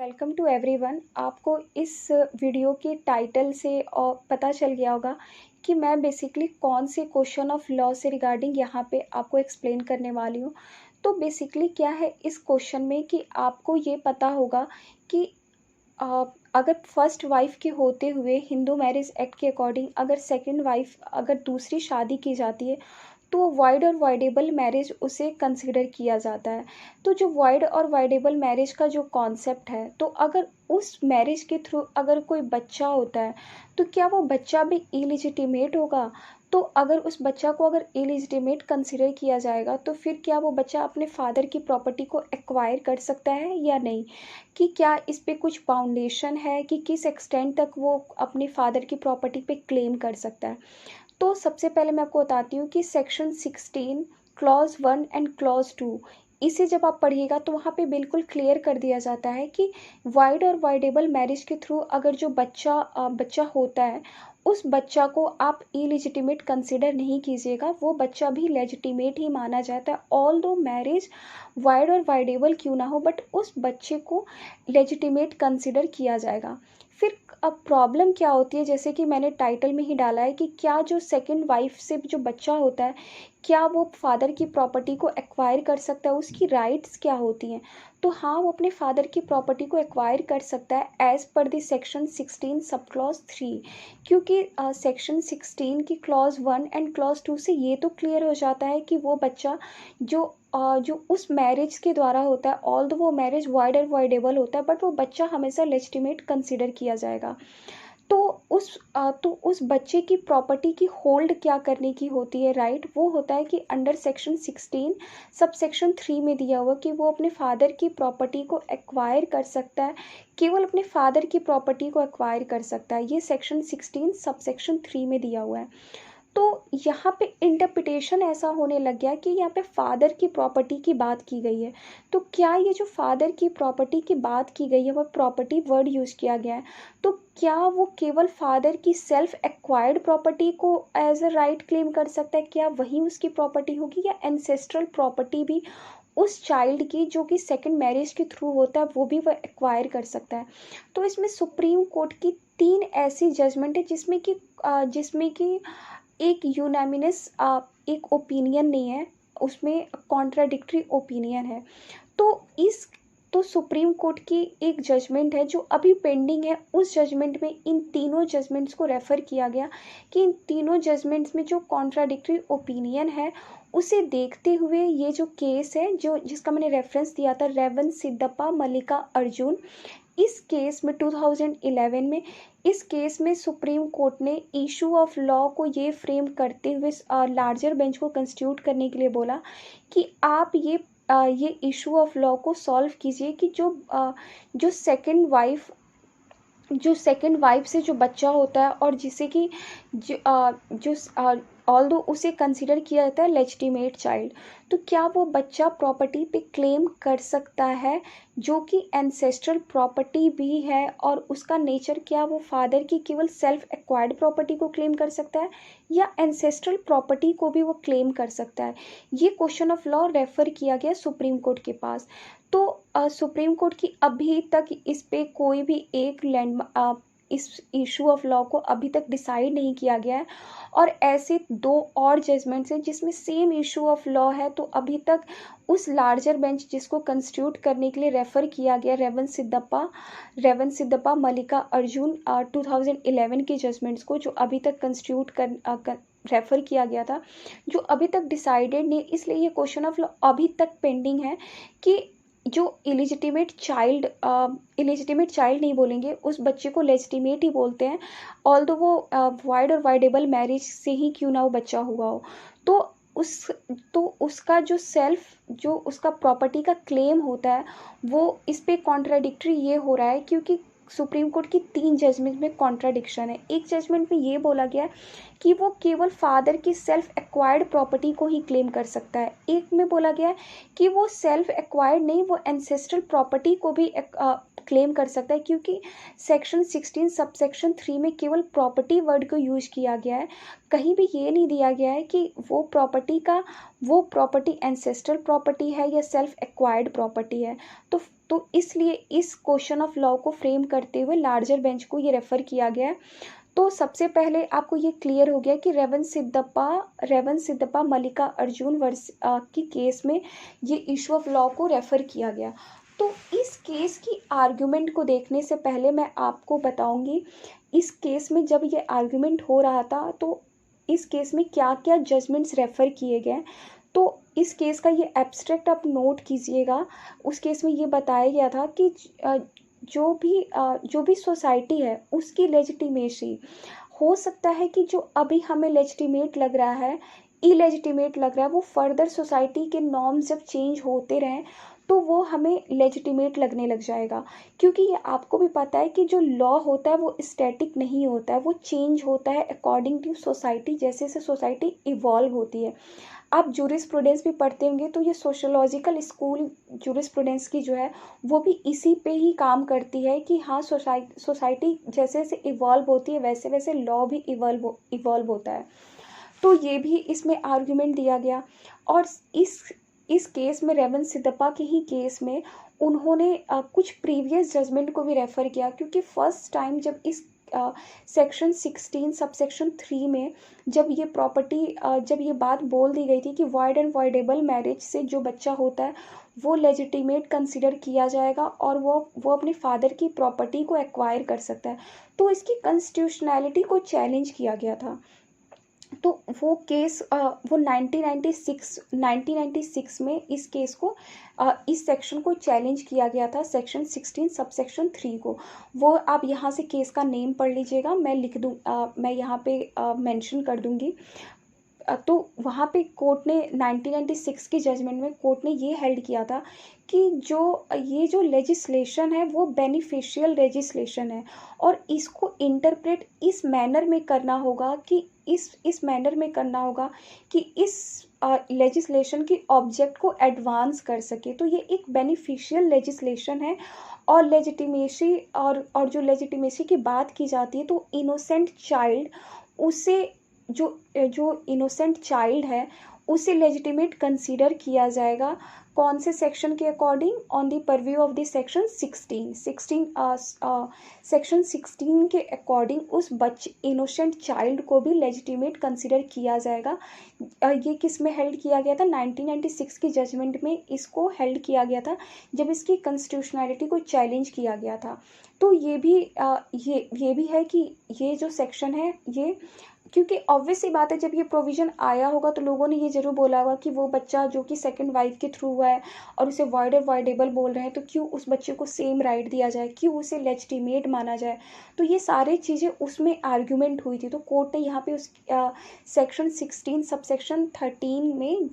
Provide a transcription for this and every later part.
Welcome to everyone. आपको इस video के टाइटल से और पता चल गया होगा कि मैं बेसिकली कौन से क्वेश्चन ऑफ लॉ से रिगार्डिंग यहाँ पे आपको एक्सप्लेन करने वाली हूँ। तो बेसिकली क्या है इस क्वेश्चन में कि आपको ये पता होगा कि अगर फर्स्ट वाइफ के होते हुए हिंदू मैरिज एक्ट के अकॉर्डिंग अगर सेकंड वाइफ अगर दूसरी शादी की जाती है तो वाइड और वाइडेबल मैरिज उसे कंसिडर किया जाता है। तो जो वाइड और वाइडेबल मैरिज का जो कॉन्सेप्ट है, तो अगर उस मैरिज के थ्रू अगर कोई बच्चा होता है तो क्या वो बच्चा भी इलिजिटिमेट होगा? तो अगर उस बच्चा को अगर इलिजिटिमेट कंसिडर किया जाएगा तो फिर क्या वो बच्चा अपने फादर की प्रॉपर्टी को एक्वायर कर सकता है या नहीं? कि क्या इस पे कुछ फाउंडेशन है कि किस एक्सटेंट तक वो अपने फादर की प्रॉपर्टी पे क्लेम कर सकता है? तो सबसे पहले मैं आपको बताती हूँ कि सेक्शन 16 क्लॉज 1 एंड क्लॉज 2 इसे जब आप पढ़िएगा तो वहाँ पे बिल्कुल क्लियर कर दिया जाता है कि वाइड और वाइडेबल मैरिज के थ्रू अगर जो बच्चा होता है उस बच्चा को आप इलिजिटिमेट कंसिडर नहीं कीजिएगा, वो बच्चा भी लेजिटिमेट ही माना जाता है। ऑल दो मैरिज वाइड और वाइडेबल क्यों ना हो बट उस बच्चे को लेजिटिमेट कंसिडर किया जाएगा। फिर अब प्रॉब्लम क्या होती है, जैसे कि मैंने टाइटल में ही डाला है कि क्या जो सेकंड वाइफ से जो बच्चा होता है क्या वो फादर की प्रॉपर्टी को एक्वायर कर सकता है, उसकी राइट्स क्या होती हैं? तो हाँ, वो अपने फादर की प्रॉपर्टी को एक्वायर कर सकता है as per the section 16 sub clause 3, क्योंकि सेक्शन 16 की क्लॉज 1 एंड क्लॉज 2 से ये तो क्लियर हो जाता है कि वो बच्चा जो उस मैरिज के द्वारा होता है, ऑल दो वो मैरिज वाइड और वाइडेबल होता है बट वो बच्चा हमेशा लेजिटिमेट कंसिडर किया जाएगा। तो उस बच्चे की प्रॉपर्टी की होल्ड क्या करने की होती है, राइट? वो होता है कि अंडर सेक्शन 16 सब सेक्शन 3 में दिया हुआ कि वो अपने फादर की प्रॉपर्टी को एक्वायर कर सकता है, केवल अपने फादर की प्रॉपर्टी को एक्वायर कर सकता है। ये सेक्शन 16 सब सेक्शन 3 में दिया हुआ है। तो यहाँ पे इंटरप्रिटेशन ऐसा होने लग गया कि यहाँ पे फादर की प्रॉपर्टी की बात की गई है। तो क्या ये जो फादर की प्रॉपर्टी की बात की गई है, वो प्रॉपर्टी वर्ड यूज़ किया गया है, तो क्या वो केवल फादर की सेल्फ एक्वायर्ड प्रॉपर्टी को एज अ राइट क्लेम कर सकता है? क्या वही उसकी प्रॉपर्टी होगी या एंसेस्ट्रल प्रॉपर्टी भी उस चाइल्ड की जो कि सेकंड मैरिज के थ्रू होता है वो भी वह एक्वायर कर सकता है? तो इसमें सुप्रीम कोर्ट की 3 ऐसी जजमेंट है जिसमें कि एक यूनामिनस एक ओपिनियन नहीं है, उसमें कॉन्ट्राडिक्टरी ओपिनियन है। तो इस तो सुप्रीम कोर्ट की एक जजमेंट है जो अभी पेंडिंग है, उस जजमेंट में इन तीनों जजमेंट्स को रेफ़र किया गया कि इन तीनों जजमेंट्स में जो कॉन्ट्राडिक्टरी ओपिनियन है उसे देखते हुए ये जो केस है जो जिसका मैंने रेफरेंस दिया था, रेवंत सिद्धप्पा मल्लिका अर्जुन, इस केस में 2011 में इस केस में सुप्रीम कोर्ट ने इशू ऑफ लॉ को ये फ्रेम करते हुए लार्जर बेंच को कंस्टिट्यूट करने के लिए बोला कि आप ये इशू ऑफ लॉ को सॉल्व कीजिए कि जो सेकंड वाइफ से जो बच्चा होता है और जिसे कि जो ऑल्दो उसे कंसिडर किया जाता है लेजिटिमेट चाइल्ड, तो क्या वो बच्चा प्रॉपर्टी पे क्लेम कर सकता है जो कि एंसेस्ट्रल प्रॉपर्टी भी है, और उसका नेचर क्या, वो फादर की केवल सेल्फ एक्वायर्ड प्रॉपर्टी को क्लेम कर सकता है या एंसेस्ट्रल प्रॉपर्टी को भी वो क्लेम कर सकता है? ये क्वेश्चन ऑफ लॉ रेफर किया गया सुप्रीम कोर्ट के पास। तो सुप्रीम कोर्ट की अभी तक इस पे कोई भी एक इस इशू ऑफ लॉ को अभी तक डिसाइड नहीं किया गया है, और ऐसे 2 और जजमेंट्स हैं जिसमें सेम इशू ऑफ लॉ है। तो अभी तक उस लार्जर बेंच जिसको कंस्टिट्यूट करने के लिए रेफ़र किया गया रेवंत सिद्धप्पा मल्लिका अर्जुन 2011 के जजमेंट्स को, जो अभी तक कंस्टिट्यूट रेफ़र किया गया था, जो अभी तक डिसाइडेड नहीं, इसलिए ये क्वेश्चन ऑफ लॉ अभी तक पेंडिंग है कि जो इलिजिटिमेट चाइल्ड नहीं बोलेंगे, उस बच्चे को लेजिटिमेट ही बोलते हैं, ऑल्दो वो वाइड और वाइडेबल मैरिज से ही क्यों ना वो बच्चा हुआ हो। तो उस तो उसका जो उसका प्रॉपर्टी का क्लेम होता है वो इस पे कॉन्ट्राडिक्टरी ये हो रहा है क्योंकि सुप्रीम कोर्ट की 3 जजमेंट में कॉन्ट्राडिक्शन है। एक जजमेंट में ये बोला गया है कि वो केवल फादर की सेल्फ एक्वायर्ड प्रॉपर्टी को ही क्लेम कर सकता है, एक में बोला गया है कि वो सेल्फ एक्वायर्ड नहीं, वो एंसेस्ट्रल प्रॉपर्टी को भी क्लेम कर सकता है, क्योंकि सेक्शन 16 सबसेक्शन 3 में केवल प्रॉपर्टी वर्ड को यूज किया गया है। कहीं भी ये नहीं दिया गया है कि वो प्रॉपर्टी एंसेस्ट्रल प्रॉपर्टी है या सेल्फ एक्वायर्ड प्रॉपर्टी है। तो इसलिए इस क्वेश्चन ऑफ लॉ को फ्रेम करते हुए लार्जर बेंच को ये रेफर किया गया है। तो सबसे पहले आपको ये क्लियर हो गया कि रेवन सिद्धप्पा मल्लिका अर्जुन की केस में ये इशू ऑफ लॉ को रेफर किया गया। तो इस केस की आर्गुमेंट को देखने से पहले मैं आपको बताऊंगी इस केस में जब ये आर्गुमेंट हो रहा था तो इस केस में क्या क्या जजमेंट्स रेफर किए गए। तो इस केस का ये एब्स्ट्रैक्ट आप नोट कीजिएगा। उस केस में ये बताया गया था कि जो भी सोसाइटी है उसकी लेजिटिमेसी हो सकता है कि जो अभी हमें लेजिटिमेट लग रहा है, इलेजिटिमेट लग रहा है, वो फर्दर सोसाइटी के नॉर्म्स जब चेंज होते रहें तो वो हमें लेजिटिमेट लगने लग जाएगा। क्योंकि ये आपको भी पता है कि जो लॉ होता है वो स्टैटिक नहीं होता है, वो चेंज होता है अकॉर्डिंग टू सोसाइटी, जैसे जैसे सोसाइटी इवॉल्व होती है। आप जूरिस्प्रूडेंस भी पढ़ते होंगे तो ये सोशोलॉजिकल स्कूल जूरिस्प्रूडेंस की जो है वो भी इसी पे ही काम करती है कि हाँ सोसाइटी जैसे जैसे इवॉल्व होती है वैसे वैसे लॉ भी इवॉल्व होता है। तो ये भी इसमें आर्गुमेंट दिया गया। और इस केस में रेवन सिद्धप्पा के ही केस में उन्होंने कुछ प्रीवियस जजमेंट को भी रेफ़र किया, क्योंकि फर्स्ट टाइम जब इस सेक्शन 16 सबसेक्शन 3 में जब ये बात बोल दी गई थी कि वॉइड एंड वॉइडेबल मैरिज से जो बच्चा होता है वो लेजिटिमेट कंसिडर किया जाएगा और वो अपने फादर की प्रॉपर्टी को एक्वायर कर सकता है, तो इसकी कॉन्स्टिट्यूशनैलिटी को चैलेंज किया गया था। तो वो केस वो 1996 में इस केस को इस सेक्शन को चैलेंज किया गया था, सेक्शन 16 सबसेक्शन 3 को। वो आप यहाँ से केस का नेम पढ़ लीजिएगा, मैं यहाँ पे मेंशन कर दूँगी। तो वहाँ पे कोर्ट ने 1996 की जजमेंट में कोर्ट ने ये हेल्ड किया था कि ये जो लेजिस्लेशन है वो बेनिफिशियल लेजिस्लेशन है और इसको इंटरप्रेट इस मैनर में करना होगा कि इस मैनर में करना होगा कि इस लेजिस्लेशन की ऑब्जेक्ट को एडवांस कर सके। तो ये एक बेनिफिशियल लेजिस्लेशन है और लेजिटिमेसी और जो लेजिटिमेसी की बात की जाती है तो इनोसेंट चाइल्ड उसे जो इनोसेंट चाइल्ड है उसे लेजिटिमेट कंसीडर किया जाएगा। कौन से सेक्शन के according? On the purview of the section 16 section 16 के अकॉर्डिंग उस बच्चे इनोसेंट चाइल्ड को भी लेजिटिमेट कंसीडर किया जाएगा। ये किस में हेल्ड किया गया था? 1996 की जजमेंट में इसको हेल्ड किया गया था जब इसकी कॉन्स्टिट्यूशनैलिटी को चैलेंज किया गया था। तो ये भी है कि ये जो सेक्शन है ये, क्योंकि ऑब्वियस सी बात है जब ये प्रोविज़न आया होगा तो लोगों ने ये ज़रूर बोला होगा कि वो बच्चा जो कि सेकंड वाइफ के थ्रू हुआ है और उसे वॉइड और वॉइडेबल बोल रहे हैं तो क्यों उस बच्चे को सेम राइट दिया जाए, क्यों उसे लेजिटिमेट माना जाए। तो ये सारी चीज़ें उसमें आर्ग्यूमेंट हुई थी। तो कोर्ट ने यहाँ पे उस सेक्शन 16 सबसेक्शन 13 में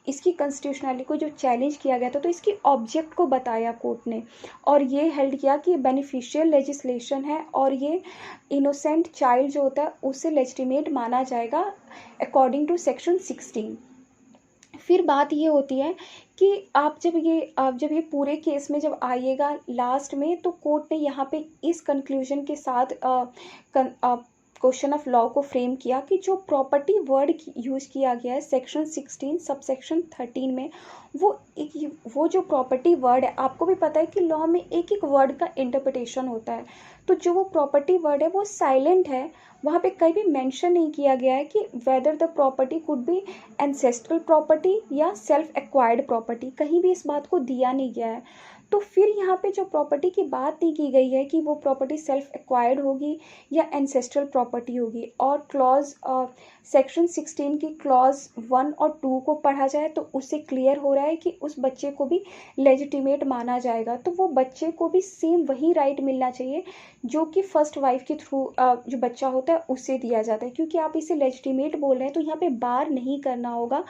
इसकी कॉन्स्टिट्यूशनैलिटी को जो चैलेंज किया गया था तो इसकी ऑब्जेक्ट को बताया कोर्ट ने और ये हेल्ड किया कि बेनिफिशियल लेजिस्लेशन है और ये इनोसेंट चाइल्ड जो होता है उसे लेजिटिमेट माना जाएगा अकॉर्डिंग टू सेक्शन 16। फिर बात ये होती है कि आप जब ये पूरे केस में जब आइएगा लास्ट में तो कोर्ट ने यहाँ पे इस कंक्लूजन के साथ क्वेश्चन ऑफ लॉ को फ्रेम किया कि जो प्रॉपर्टी वर्ड यूज़ किया गया है सेक्शन 16 सबसेक्शन 13 में वो जो प्रॉपर्टी वर्ड है, आपको भी पता है कि लॉ में एक एक वर्ड का इंटरप्रिटेशन होता है। तो जो वो प्रॉपर्टी वर्ड है वो साइलेंट है, वहाँ पे कहीं भी मेंशन नहीं किया गया है कि whether the property could be ancestral property या सेल्फ एक्वायर्ड प्रॉपर्टी, कहीं भी इस बात को दिया नहीं गया है। तो फिर यहाँ पे जो प्रॉपर्टी की बात नहीं की गई है कि वो प्रॉपर्टी सेल्फ एक्वायर्ड होगी या एंसेस्ट्रल प्रॉपर्टी होगी। और क्लॉज सेक्शन 16 की क्लॉज 1 और 2 को पढ़ा जाए तो उससे क्लियर हो रहा है कि उस बच्चे को भी लेजिटिमेट माना जाएगा। तो वो बच्चे को भी सेम वही राइट मिलना चाहिए जो कि फर्स्ट वाइफ के थ्रू जो बच्चा होता है उससे दिया जाता है। क्योंकि आप इसे लेजिटिमेट बोल रहे हैं तो यहाँ पे बार नहीं करना होगा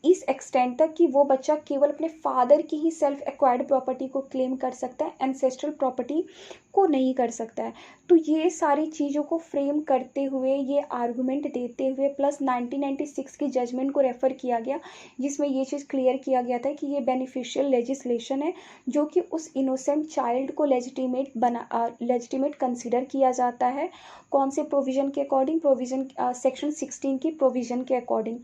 इस एक्सटेंड तक कि वो बच्चा केवल अपने फादर की ही सेल्फ एक्वायर्ड प्रॉपर्टी को क्लेम कर सकता है, एंसेस्ट्रल प्रॉपर्टी को नहीं कर सकता है। तो ये सारी चीज़ों को फ्रेम करते हुए, ये आर्गूमेंट देते हुए, प्लस 1996 की जजमेंट को रेफ़र किया गया जिसमें ये चीज़ क्लियर किया गया था कि ये बेनिफिशियल लेजिस्लेशन है जो कि उस इनोसेंट चाइल्ड को लेजिटिमेट कंसिडर किया जाता है। कौन से प्रोविज़न के अकॉर्डिंग? सेक्शन 16 की प्रोविज़न के अकॉर्डिंग।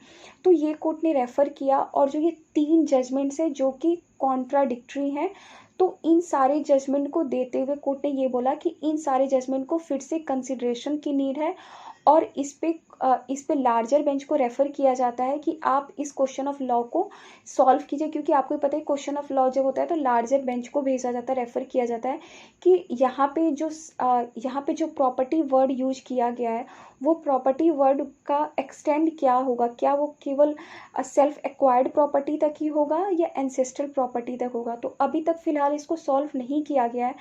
तो ये कोर्ट ने रेफ़र किया, और जो ये 3 जजमेंट्स हैं जो कि कॉन्ट्राडिक्टरी हैं, तो इन सारे जजमेंट को देते हुए कोर्ट ने ये बोला कि इन सारे जजमेंट को फिर से कंसिडरेशन की नीड है, और इस पे लार्जर बेंच को रेफ़र किया जाता है कि आप इस क्वेश्चन ऑफ लॉ को सॉल्व कीजिए, क्योंकि आपको पता है क्वेश्चन ऑफ लॉ जब होता है तो लार्जर बेंच को भेजा जाता है, रेफ़र किया जाता है कि यहाँ पे जो प्रॉपर्टी वर्ड यूज किया गया है वो प्रॉपर्टी वर्ड का एक्सटेंड क्या होगा, क्या वो केवल सेल्फ एक्वायर्ड प्रॉपर्टी तक ही होगा या एंसेस्ट्रल प्रॉपर्टी तक होगा। तो अभी तक फ़िलहाल इसको सॉल्व नहीं किया गया है।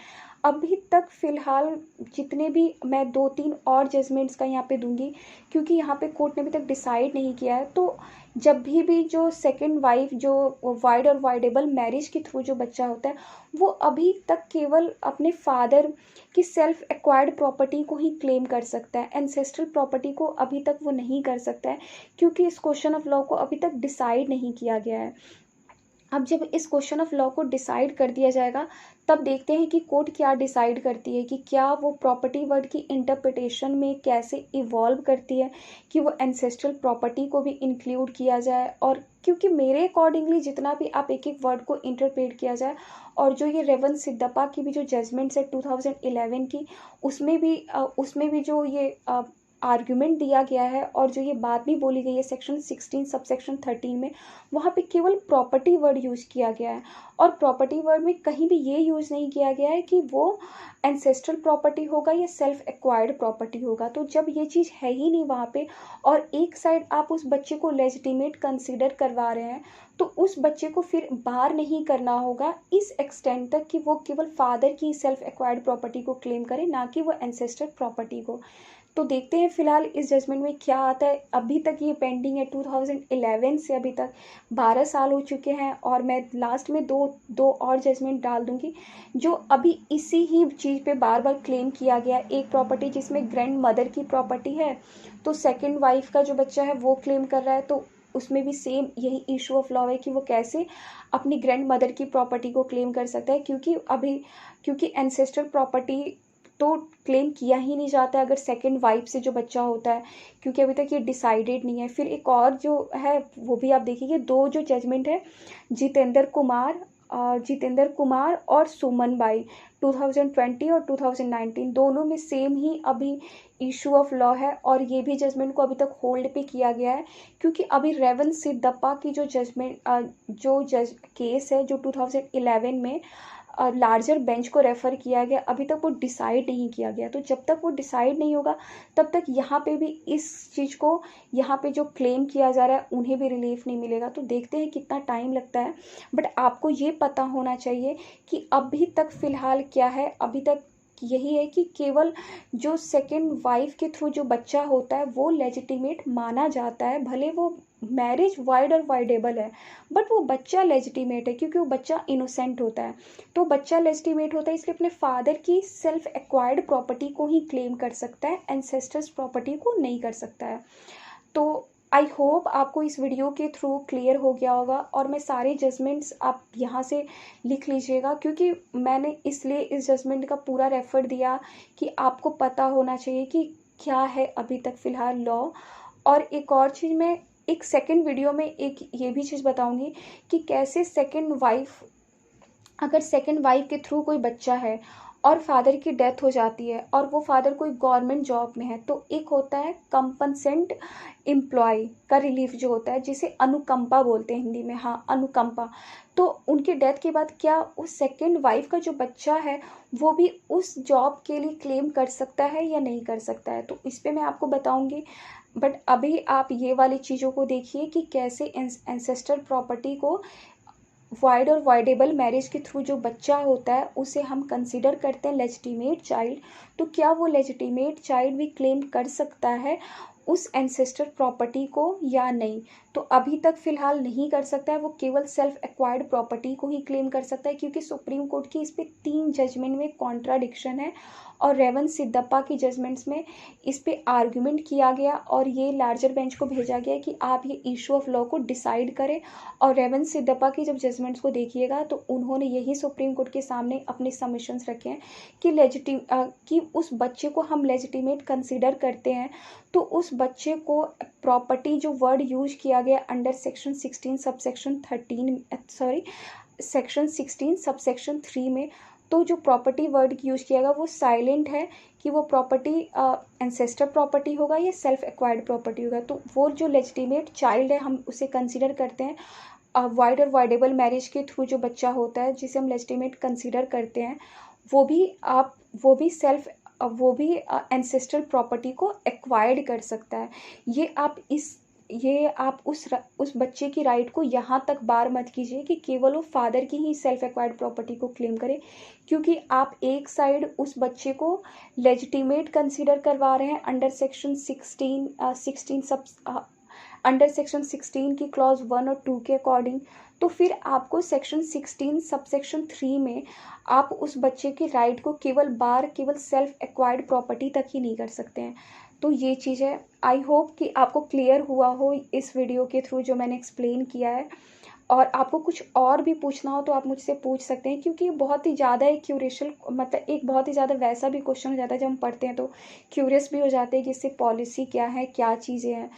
अभी तक फ़िलहाल जितने भी, मैं 2-3 और जजमेंट्स का यहाँ पे दूंगी क्योंकि यहाँ पे कोर्ट ने अभी तक डिसाइड नहीं किया है। तो जब भी जो सेकंड वाइफ जो वाइड और वाइडेबल मैरिज के थ्रू जो बच्चा होता है वो अभी तक केवल अपने फादर की सेल्फ एक्वायर्ड प्रॉपर्टी को ही क्लेम कर सकता है, एंसेस्ट्रल प्रॉपर्टी को अभी तक वो नहीं कर सकता है, क्योंकि इस क्वेश्चन ऑफ लॉ को अभी तक डिसाइड नहीं किया गया है। अब जब इस क्वेश्चन ऑफ लॉ को डिसाइड कर दिया जाएगा तब देखते हैं कि कोर्ट क्या डिसाइड करती है, कि क्या वो प्रॉपर्टी वर्ड की इंटरप्रिटेशन में कैसे इवॉल्व करती है कि वो एंसेस्ट्रल प्रॉपर्टी को भी इंक्लूड किया जाए। और क्योंकि मेरे अकॉर्डिंगली जितना भी आप एक एक वर्ड को इंटरप्रेट किया जाए, और जो ये रेवन सिद्दप्पा की भी जो जजमेंट्स है 2011 की, उसमें भी जो ये आर्ग्यूमेंट दिया गया है और जो ये बात भी बोली गई है सेक्शन 16 सबसेक्शन 13 में, वहाँ पे केवल प्रॉपर्टी वर्ड यूज़ किया गया है, और प्रॉपर्टी वर्ड में कहीं भी ये यूज़ नहीं किया गया है कि वो एंसेस्ट्रल प्रॉपर्टी होगा या सेल्फ एक्वायर्ड प्रॉपर्टी होगा। तो जब ये चीज़ है ही नहीं वहाँ पे, और एक साइड आप उस बच्चे को लेजिटिमेट कंसिडर करवा रहे हैं, तो उस बच्चे को फिर बार नहीं करना होगा इस एक्सटेंड तक कि वो केवल फादर की सेल्फ एक्वायर्ड प्रॉपर्टी को क्लेम करे, ना कि वो एंसेस्टर प्रॉपर्टी को। तो देखते हैं फिलहाल इस जजमेंट में क्या आता है। अभी तक ये पेंडिंग है, 2011 से अभी तक 12 साल हो चुके हैं, और मैं लास्ट में दो और जजमेंट डाल दूंगी जो अभी इसी ही चीज़ पे बार बार क्लेम किया गया है। एक प्रॉपर्टी जिसमें ग्रैंड मदर की प्रॉपर्टी है, तो सेकंड वाइफ का जो बच्चा है वो क्लेम कर रहा है, तो उसमें भी सेम यही इशू ऑफ लॉ है कि वो कैसे अपनी ग्रैंड मदर की प्रॉपर्टी को क्लेम कर सकता है, क्योंकि एंसेस्ट्रल प्रॉपर्टी तो क्लेम किया ही नहीं जाता है अगर सेकंड वाइफ से जो बच्चा होता है, क्योंकि अभी तक ये डिसाइडेड नहीं है। फिर एक और जो है वो भी आप देखिए, दो जो जजमेंट है जितेंद्र कुमार और सुमन बाई 2020 और 2019, दोनों में सेम ही अभी इशू ऑफ लॉ है, और ये भी जजमेंट को अभी तक होल्ड पे किया गया है क्योंकि अभी रेवन सिद्दप्पा की जो केस है जो 2011 में लार्जर बेंच को रेफ़र किया गया, अभी तक वो डिसाइड नहीं किया गया। तो जब तक वो डिसाइड नहीं होगा तब तक यहाँ पे भी इस चीज़ को, यहाँ पे जो क्लेम किया जा रहा है उन्हें भी रिलीफ नहीं मिलेगा। तो देखते हैं कितना टाइम लगता है, बट आपको ये पता होना चाहिए कि अभी तक फ़िलहाल क्या है, अभी तक यही है कि केवल जो सेकंड वाइफ के थ्रू जो बच्चा होता है वो लेजिटिमेट माना जाता है, भले वो मैरिज वाइड और वाइडेबल है, बट वो बच्चा लेजिटिमेट है क्योंकि वो बच्चा इनोसेंट होता है। तो बच्चा लेजिटिमेट होता है इसलिए अपने फादर की सेल्फ एक्वायर्ड प्रॉपर्टी को ही क्लेम कर सकता है, एंसेस्टर्स प्रॉपर्टी को नहीं कर सकता है। तो आई होप आपको इस वीडियो के थ्रू क्लियर हो गया होगा, और मैं सारे जजमेंट्स आप यहाँ से लिख लीजिएगा क्योंकि मैंने इसलिए इस जजमेंट का पूरा रेफर दिया कि आपको पता होना चाहिए कि क्या है अभी तक फ़िलहाल लॉ। और एक और चीज़, मैं एक सेकंड वीडियो में एक ये भी चीज़ बताऊंगी कि कैसे अगर सेकंड वाइफ के थ्रू कोई बच्चा है और फादर की डेथ हो जाती है और वो फादर कोई गवर्नमेंट जॉब में है, तो एक होता है कंपनसेंट एम्प्लॉय का रिलीफ जो होता है, जिसे अनुकंपा बोलते हैं हिंदी में, हाँ अनुकंपा। तो उनकी डेथ के बाद क्या उस सेकंड वाइफ का जो बच्चा है वो भी उस जॉब के लिए क्लेम कर सकता है या नहीं कर सकता है, तो इस पर मैं आपको बताऊंगी। बट अभी आप ये वाली चीज़ों को देखिए कि कैसे एंसेस्टर प्रॉपर्टी को वाइड और वाइडेबल मैरिज के थ्रू जो बच्चा होता है उसे हम कंसिडर करते हैं लेजिटिमेट चाइल्ड, तो क्या वो लेजिटिमेट चाइल्ड भी क्लेम कर सकता है उस एंसेस्टर प्रॉपर्टी को या नहीं। तो अभी तक फ़िलहाल नहीं कर सकता है, वो केवल सेल्फ एक्वायर्ड प्रॉपर्टी को ही क्लेम कर सकता है, क्योंकि सुप्रीम कोर्ट की इस पे 3 जजमेंट में कॉन्ट्राडिक्शन है और रेवंत सिद्धप्पा की जजमेंट्स में इस पे आर्गुमेंट किया गया और ये लार्जर बेंच को भेजा गया कि आप ये इशू ऑफ लॉ को डिसाइड करें। और रेवंत सिद्धप्पा की जब जजमेंट्स को देखिएगा तो उन्होंने यही सुप्रीम कोर्ट के सामने अपने सबमिशंस रखे हैं कि कि उस बच्चे को हम लेजिटिमेट कंसिडर करते हैं, तो उस बच्चे को प्रॉपर्टी जो वर्ड यूज किया गया अंडर सेक्शन 16 सबसेक्शन 3 में, तो जो प्रॉपर्टी वर्ड यूज किया गया वो साइलेंट है कि वो प्रॉपर्टी एंसेस्टर प्रॉपर्टी होगा या सेल्फ एक्वायर्ड प्रॉपर्टी होगा। तो वो जो लेजिटिमेट चाइल्ड है हम उसे कंसिडर करते हैं। वाइड और वाइडेबल मैरिज के थ्रू जो बच्चा होता है जिसे हम लेजिटिमेट कंसिडर करते हैं, वो भी एंसेस्ट्रल प्रॉपर्टी को एक्वायर्ड कर सकता है। ये आप उस बच्चे की राइट को यहाँ तक बार मत कीजिए कि केवल वो फादर की ही सेल्फ एक्वायर्ड प्रॉपर्टी को क्लेम करे, क्योंकि आप एक साइड उस बच्चे को लेजिटिमेट कंसीडर करवा रहे हैं अंडर सेक्शन 16 की क्लॉज 1 और 2 के अकॉर्डिंग। तो फिर आपको सेक्शन 16 सबसेक्शन 3 में आप उस बच्चे के राइट को केवल सेल्फ एक्वायर्ड प्रॉपर्टी तक ही नहीं कर सकते हैं। तो ये चीज़ है। आई होप कि आपको क्लियर हुआ हो इस वीडियो के थ्रू जो मैंने एक्सप्लेन किया है। और आपको कुछ और भी पूछना हो तो आप मुझसे पूछ सकते हैं, क्योंकि बहुत ही ज़्यादा एक एक बहुत ही ज़्यादा वैसा भी क्वेश्चन हो जाता है जब हम पढ़ते हैं तो क्यूरियस भी हो जाते हैं कि इससे पॉलिसी क्या है, क्या चीज़ें हैं।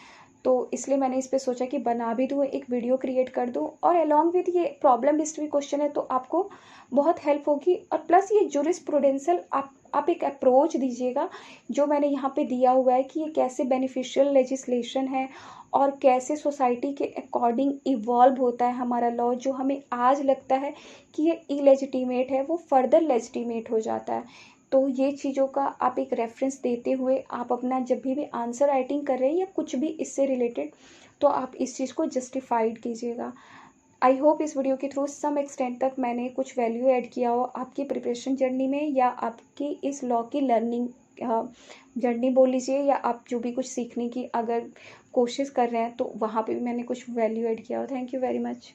तो इसलिए मैंने इस पे सोचा कि बना भी दूँ, एक वीडियो क्रिएट कर दूँ और अलॉन्ग विद ये प्रॉब्लम हिस्ट्री क्वेश्चन है तो आपको बहुत हेल्प होगी। और प्लस ये जूरिस्प्रूडेंशियल आप एक अप्रोच दीजिएगा जो मैंने यहाँ पे दिया हुआ है कि ये कैसे बेनिफिशियल लेजिस्लेशन है और कैसे सोसाइटी के अकॉर्डिंग इवॉल्व होता है हमारा लॉ। जो हमें आज लगता है कि ये इलेजिटिमेट है वो फर्दर लेजिटिमेट हो जाता है। तो ये चीज़ों का आप एक रेफरेंस देते हुए आप अपना जब भी आंसर राइटिंग कर रहे हैं या कुछ भी इससे रिलेटेड, तो आप इस चीज़ को जस्टिफाइड कीजिएगा। आई होप इस वीडियो के थ्रू सम एक्सटेंट तक मैंने कुछ वैल्यू ऐड किया हो आपकी प्रिपरेशन जर्नी में, या आपकी इस लॉ की लर्निंग जर्नी बोल लीजिए, या आप जो भी कुछ सीखने की अगर कोशिश कर रहे हैं तो वहाँ पे भी मैंने कुछ वैल्यू ऐड किया हो। Thank you very much.